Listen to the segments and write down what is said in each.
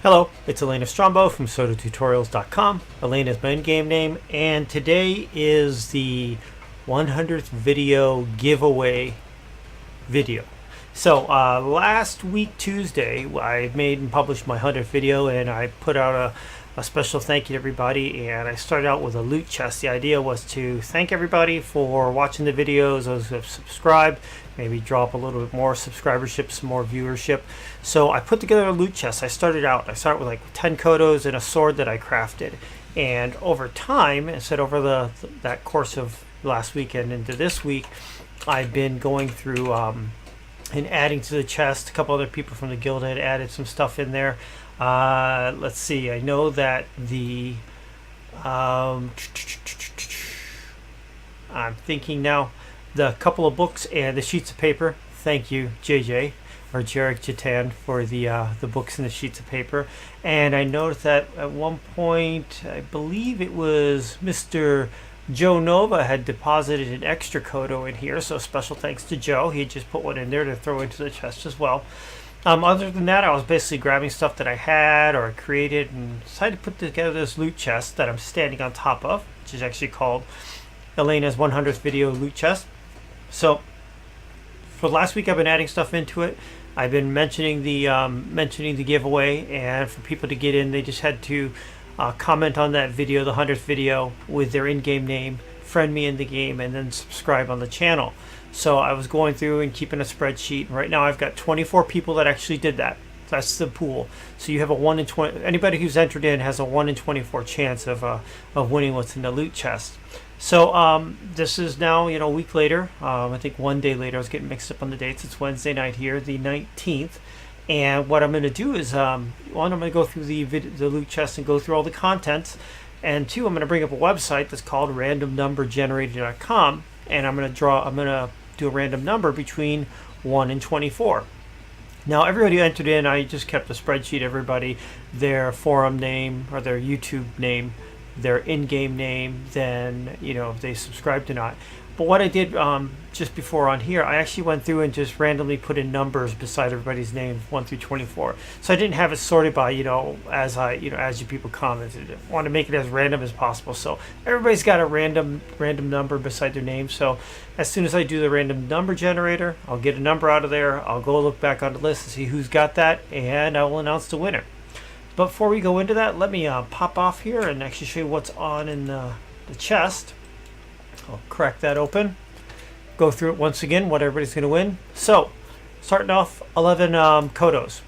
Hello, it's Elena Strombo from SodaTutorials.com. Elena is my in-game name, and today is the 100th video giveaway video. So last week Tuesday, I made and published my 100th video, and I put out a special thank you to everybody, and I started out with a loot chest. The idea was to thank everybody for watching the videos, those who have subscribed, maybe drop a little bit more subscribership, some more viewership. So I put together a loot chest. I started with like 10 kodos and a sword that I crafted. And over time, over that course of last weekend into this week, I've been going through and adding to the chest. A couple other people from the guild had added some stuff in there. Let's see, I know that the I'm thinking now, the couple of books and the sheets of paper. Thank you, JJ or Jarek Jatan, for the books and the sheets of paper. And I noticed that at one point, I believe it was Mr. Joe Nova had deposited an extra kodo in here, so special thanks to Joe. He just put one in there to throw into the chest as well. Other than that, I was basically grabbing stuff that I had or I created and decided to put together this loot chest that I'm standing on top of, which is actually called Elena's 100th video loot chest. So for last week, I've been adding stuff into it. I've been mentioning the giveaway, and for people to get in, they just had to comment on that video, the 100th video, with their in-game name, friend me in the game, and then subscribe on the channel. So I was going through and keeping a spreadsheet. Right now I've got 24 people that actually did that. That's the pool. So you have a 1 in 20. Anybody who's entered in has a 1 in 24 chance of winning what's in the loot chest. So this is now, a week later. I think one day later. I was getting mixed up on the dates. It's Wednesday night here, the 19th. And what I'm going to do is, one, I'm going to go through the loot chest and go through all the contents. And two, I'm going to bring up a website that's called randomnumbergenerator.com, and I'm going to do a random number between 1 and 24. Now, everybody who entered in, I just kept a spreadsheet. Everybody, their forum name or their YouTube name, their in-game name, then if they subscribed or not. But what I did just before on here, I actually went through and just randomly put in numbers beside everybody's name, 1 through 24. So I didn't have it sorted by as you people commented. I want to make it as random as possible. So everybody's got a random number beside their name. So as soon as I do the random number generator, I'll get a number out of there. I'll go look back on the list and see who's got that, and I will announce the winner. But before we go into that, let me pop off here and actually show you what's on in the chest. I'll crack that open, go through it once again, what everybody's going to win. So, starting off, 11 kodos.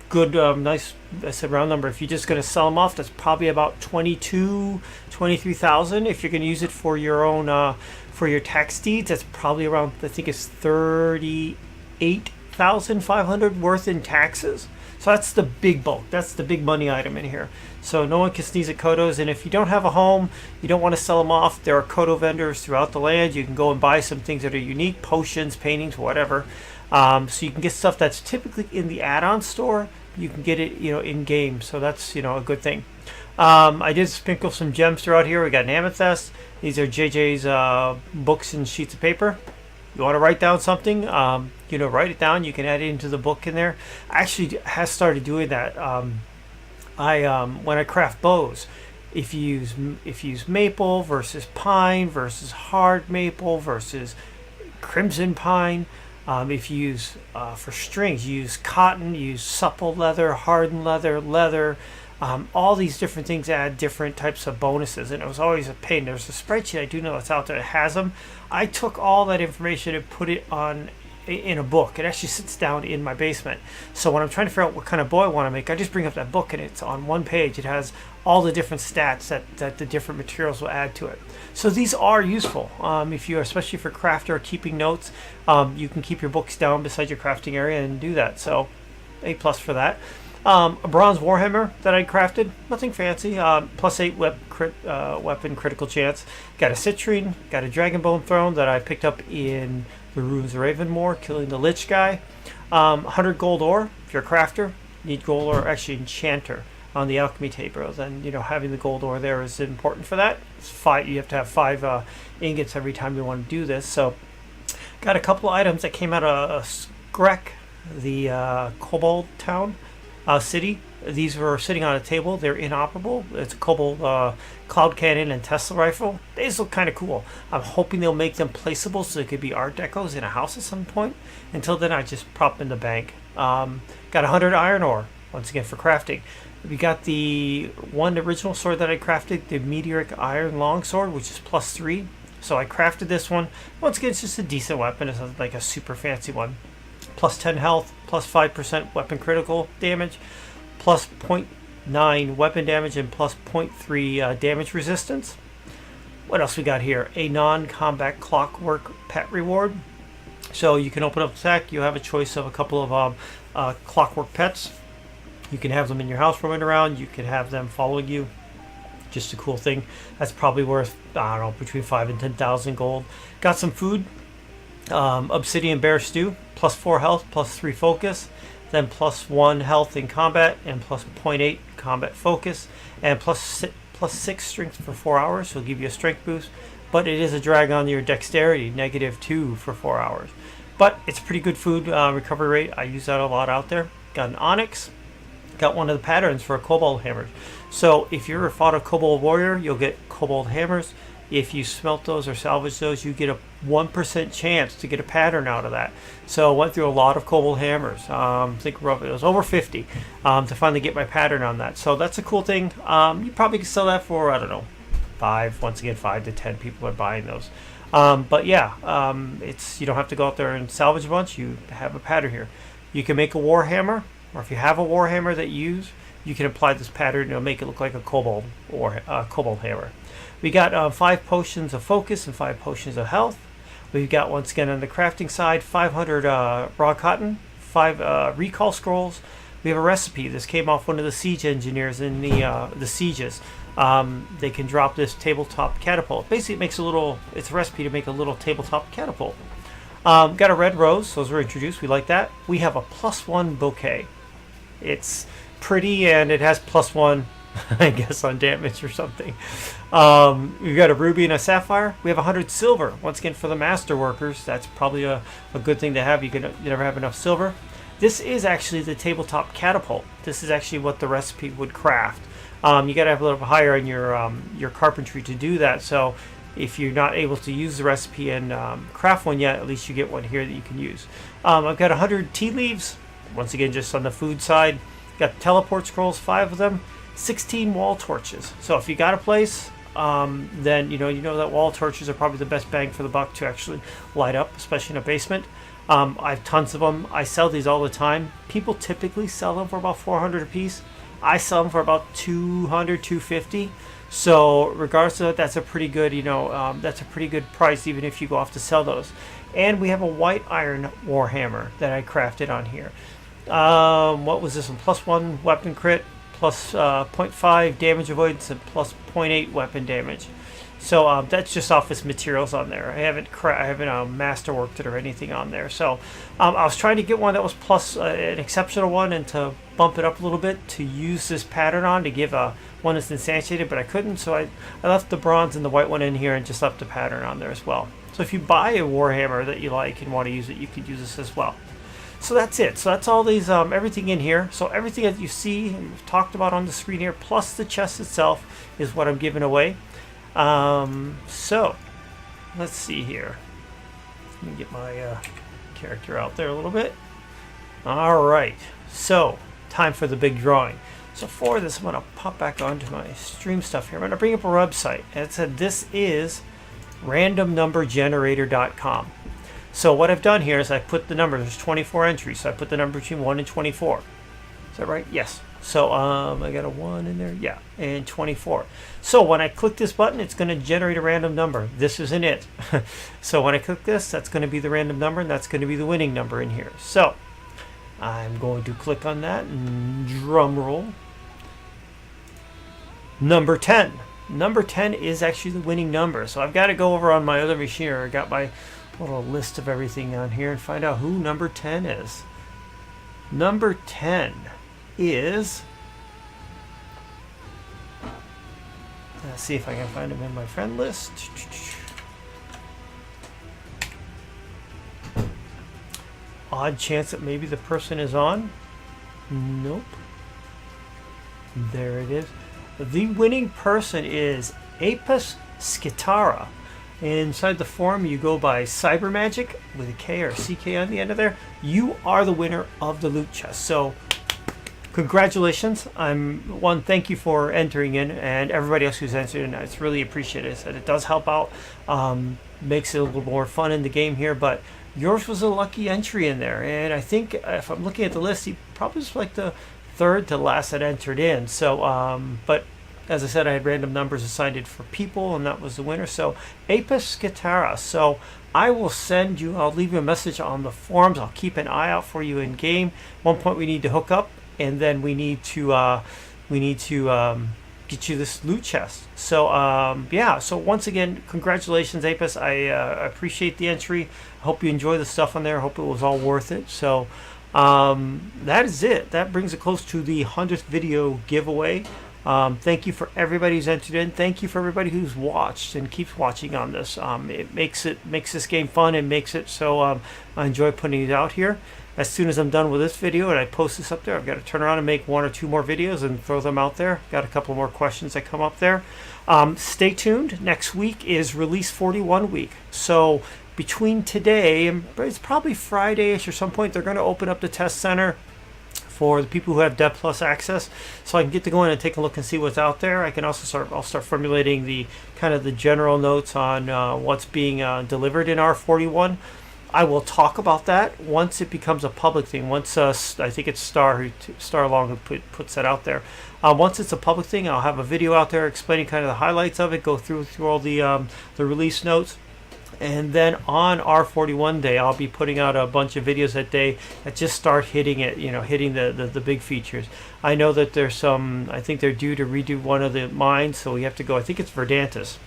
Good, nice, I said round number. If you're just going to sell them off, that's probably about 23,000. If you're going to use it for your own, for your tax deeds, that's probably around, I think it's 38,500 worth in taxes. So that's the big bulk. That's the big money item in here. So no one can sneeze at kodos. And if you don't have a home, you don't want to sell them off, there are kodo vendors throughout the land. You can go and buy some things that are unique, potions, paintings, whatever. So you can get stuff that's typically in the add-on store. You can get it, in game. So that's, a good thing. I did sprinkle some gems throughout here. We got an amethyst. These are JJ's books and sheets of paper. You want to write down something, write it down. You can add it into the book in there. I actually have started doing that. When I craft bows, if you use maple versus pine versus hard maple versus crimson pine, if you use for strings, you use cotton, you use supple leather, hardened leather. All these different things add different types of bonuses, and it was always a pain. There's a spreadsheet I do know that's out there that has them. I took all that information and put it in a book. It actually sits down in my basement. So when I'm trying to figure out what kind of bow I want to make, I just bring up that book, and it's on one page. It has all the different stats that the different materials will add to it. So these are useful if you, especially for crafter or keeping notes. You can keep your books down beside your crafting area and do that. So A+ for that. A bronze warhammer that I crafted, nothing fancy. +8 weapon critical chance. Got a citrine, got a dragon bone throne that I picked up in the ruins of Ravenmoor, killing the lich guy. 100 gold ore. If you're a crafter, you need gold ore. Actually, enchanter on the alchemy table. Then having the gold ore there is important for that. It's 5. You have to have 5 ingots every time you want to do this. So, got a couple of items that came out of Skrek, the kobold town. City. These were sitting on a table. They're inoperable. It's a Cobalt Cloud Cannon and Tesla rifle. These look kind of cool. I'm hoping they'll make them placeable so they could be art decos in a house at some point. Until then, I just prop them in the bank. Got 100 iron ore, once again, for crafting. We got the one original sword that I crafted, the Meteoric Iron Longsword, which is +3. So I crafted this one. Once again, it's just a decent weapon. It's not like a super fancy one. +10 health, +5% weapon critical damage, +0.9 weapon damage, and +0.3 damage resistance. What else we got here? A non-combat clockwork pet reward. So you can open up the sack. You have a choice of a couple of clockwork pets. You can have them in your house roaming around. You can have them following you. Just a cool thing. That's probably worth, I don't know, between 5 and 10,000 gold. Got some food. Obsidian Bear Stew. +4 health, +3 focus. Then +1 health in combat. And +0.8 combat focus. And +6 strength for 4 hours. So it'll give you a strength boost. But it is a drag on your dexterity. -2 for 4 hours. But it's pretty good food recovery rate. I use that a lot out there. Got an onyx. Got one of the patterns for a cobalt hammer. So if you ever fought a cobalt warrior, you'll get cobalt hammers. If you smelt those or salvage those, you get a 1% chance to get a pattern out of that. So I went through a lot of cobalt hammers. I think roughly it was over 50 to finally get my pattern on that. So that's a cool thing. You probably can sell that for, I don't know, 5 to 10 people are buying those. But yeah, you don't have to go out there and salvage a bunch. You have a pattern here. You can make a war hammer. Or if you have a warhammer that you use, you can apply this pattern and it'll make it look like a cobalt or cobalt hammer. We got 5 potions of focus and 5 potions of health. We've got, once again, on the crafting side, 500 raw cotton, 5 recall scrolls. We have a recipe. This came off one of the siege engineers in the sieges. They can drop this tabletop catapult. Basically, it's a recipe to make a little tabletop catapult. Got a red rose. Those were introduced. We like that. We have a +1 bouquet. It's pretty and it has +1, I guess, on damage or something. We've got a ruby and a sapphire. We have 100 silver. Once again, for the master workers, that's probably a good thing to have. You never have enough silver. This is actually the tabletop catapult. This is actually what the recipe would craft. You got to have a little higher on your carpentry to do that. So if you're not able to use the recipe and craft one yet, at least you get one here that you can use. I've got 100 tea leaves. Once again, just on the food side. Got teleport scrolls, 5 of them. 16 wall torches. So if you got a place, then you know that wall torches are probably the best bang for the buck to actually light up, especially in a basement. I have tons of them. I sell these all the time. People typically sell them for about 400 a piece. I sell them for about 200, 250. So regardless of that, that's a pretty good, that's a pretty good price even if you go off to sell those. And we have a white iron warhammer that I crafted on here. What was this one? +1 weapon crit, +0.5 damage avoidance, and +0.8 weapon damage. So that's just off its materials on there. I haven't masterworked it or anything on there. So I was trying to get one that was plus an exceptional one and to bump it up a little bit to use this pattern on to give one that's instantiated, but I couldn't. So I left the bronze and the white one in here and just left the pattern on there as well. So if you buy a warhammer that you like and want to use it, you could use this as well. So that's it. So that's all these everything in here. So everything that you see and we've talked about on the screen here, plus the chest itself, is what I'm giving away. So let's see here. Let me get my character out there a little bit. All right. So time for the big drawing. So for this, I'm going to pop back onto my stream stuff here. I'm going to bring up a website. And it said this is randomnumbergenerator.com. So what I've done here is I put the number, there's 24 entries, so I put the number between 1 and 24. Is that right? Yes. So I got a 1 in there, yeah, and 24. So when I click this button, it's going to generate a random number. This isn't it. So when I click this, that's going to be the random number, and that's going to be the winning number in here. So I'm going to click on that, and drum roll. Number 10. Number 10 is actually the winning number. So I've got to go over on my other machine here. I got my little list of everything on here and find out who number 10 is. Number 10 is, let's see if I can find him in my friend list. Odd chance that maybe the person is on. Nope. There it is. The winning person is Apis Skitara. Inside the forum, you go by Cybermagic with a K or CK on the end of there. You are the winner of the loot chest. So, congratulations. Thank you for entering in, and everybody else who's entered in. It's really appreciated. It does help out, makes it a little more fun in the game here, but yours was a lucky entry in there. And I think if I'm looking at the list, he probably was like the third to last that entered in. So, but as I said, I had random numbers assigned it for people, and that was the winner. So, Apis Skitara. So, I'll leave you a message on the forums. I'll keep an eye out for you in game. One point we need to hook up, and then we need to get you this loot chest. So, yeah. So once again, congratulations, Apis. I appreciate the entry. I hope you enjoy the stuff on there. I hope it was all worth it. So, that is it. That brings it close to the 100th video giveaway. Thank you for everybody who's entered in. Thank you for everybody who's watched and keeps watching on this. It makes this game fun and makes it so I enjoy putting it out here. As soon as I'm done with this video and I post this up there, I've got to turn around and make 1 or 2 more videos and throw them out there. Got a couple more questions that come up there. Stay tuned. Next week is Release 41 week. So between today and it's probably Friday-ish or some point, they're going to open up the test center for the people who have Dev Plus access, so I can get to go in and take a look and see what's out there. I can also I'll start formulating the kind of the general notes on what's being delivered in R41. I will talk about that once it becomes a public thing. Once I think it's Star Long who puts that out there. Once it's a public thing, I'll have a video out there explaining kind of the highlights of it. Go through all the release notes. And then on R41 day, I'll be putting out a bunch of videos that day that just start hitting it, hitting the big features. I know that there's some, I think they're due to redo one of the mines, so we have to go, I think it's Verdantis.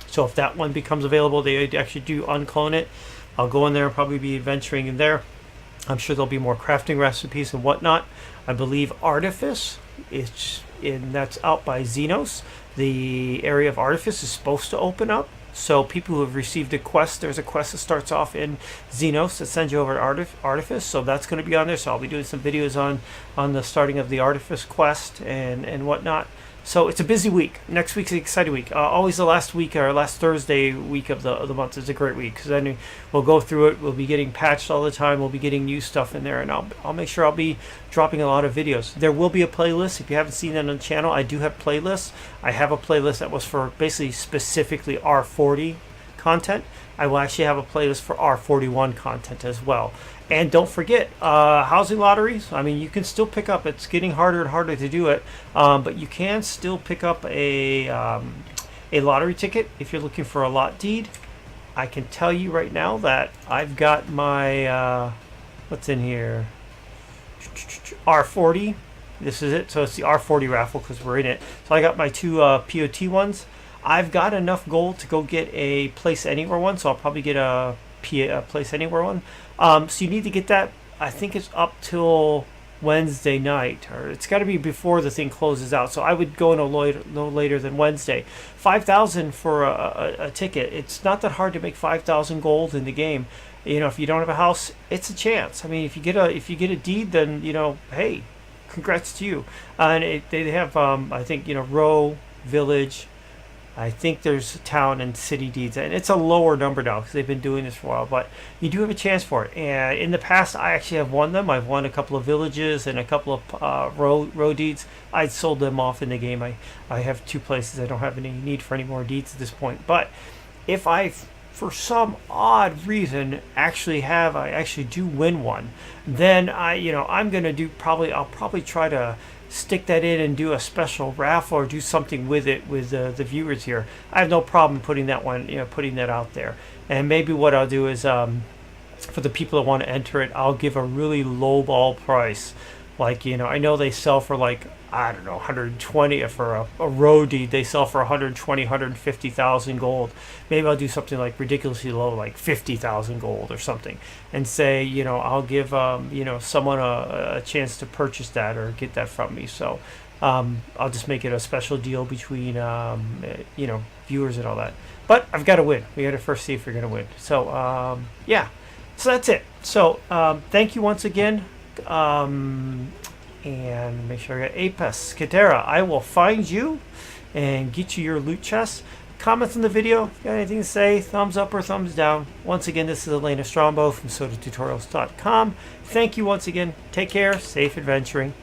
So if that one becomes available, they actually do unclone it. I'll go in there and probably be venturing in there. I'm sure there'll be more crafting recipes and whatnot. I believe Artifice, that's out by Xenos. The area of Artifice is supposed to open up. So people who have received a quest, there's a quest that starts off in Xenos that sends you over to Artifice. So that's going to be on there. So I'll be doing some videos on the starting of the Artifice quest and whatnot. So it's a busy week. Next week's an exciting week. Always the last week or last Thursday week of the month is a great week because then we'll go through it. We'll be getting patched all the time. We'll be getting new stuff in there, and I'll make sure I'll be dropping a lot of videos. There will be a playlist. If you haven't seen that on the channel, I do have playlists. I have a playlist that was for basically specifically R40 content. I will actually have a playlist for R41 content as well. And don't forget, housing lotteries. I mean, you can still pick up. It's getting harder and harder to do it, but you can still pick up a lottery ticket if you're looking for a lot deed. I can tell you right now that I've got my what's in here, R40. This is it. So it's the R40 raffle because we're in it. So I got my 2 POT ones. I've got enough gold to go get a Place Anywhere one, so I'll probably get a Place Anywhere one. So you need to get that. I think it's up till Wednesday night, or it's got to be before the thing closes out. So I would go no later than Wednesday. 5,000 for a ticket. It's not that hard to make 5,000 gold in the game. If you don't have a house, it's a chance. I mean, if you get a deed, then hey, congrats to you. And they have I think row, village. I think there's town and city deeds, and it's a lower number now because they've been doing this for a while, but you do have a chance for it. And in the past, I actually have won them. I've won a couple of villages and a couple of row deeds. I sold them off in the game. I have 2 places. I don't have any need for any more deeds at this point. But if I, for some odd reason, I do win one, then I'm gonna I'll probably try to stick that in and do a special raffle or do something with it with the viewers here. I have no problem putting that out there. And maybe what I'll do is for the people that want to enter it, I'll give a really low ball price. Like, I know they sell for like, I don't know, 120 for a row deed. They sell for 120, 150,000 gold. Maybe I'll do something like ridiculously low, like 50,000 gold or something, and say, I'll give someone a chance to purchase that or get that from me. So I'll just make it a special deal between viewers and all that. But I've got to win. We got to first see if you're going to win. So yeah, so that's it. So thank you once again. And make sure I got Apis. Kadera, I will find you and get you your loot chest. Comments on the video. Got anything to say? Thumbs up or thumbs down. Once again, this is Elena Strombo from SodaTutorials.com. Thank you once again. Take care. Safe adventuring.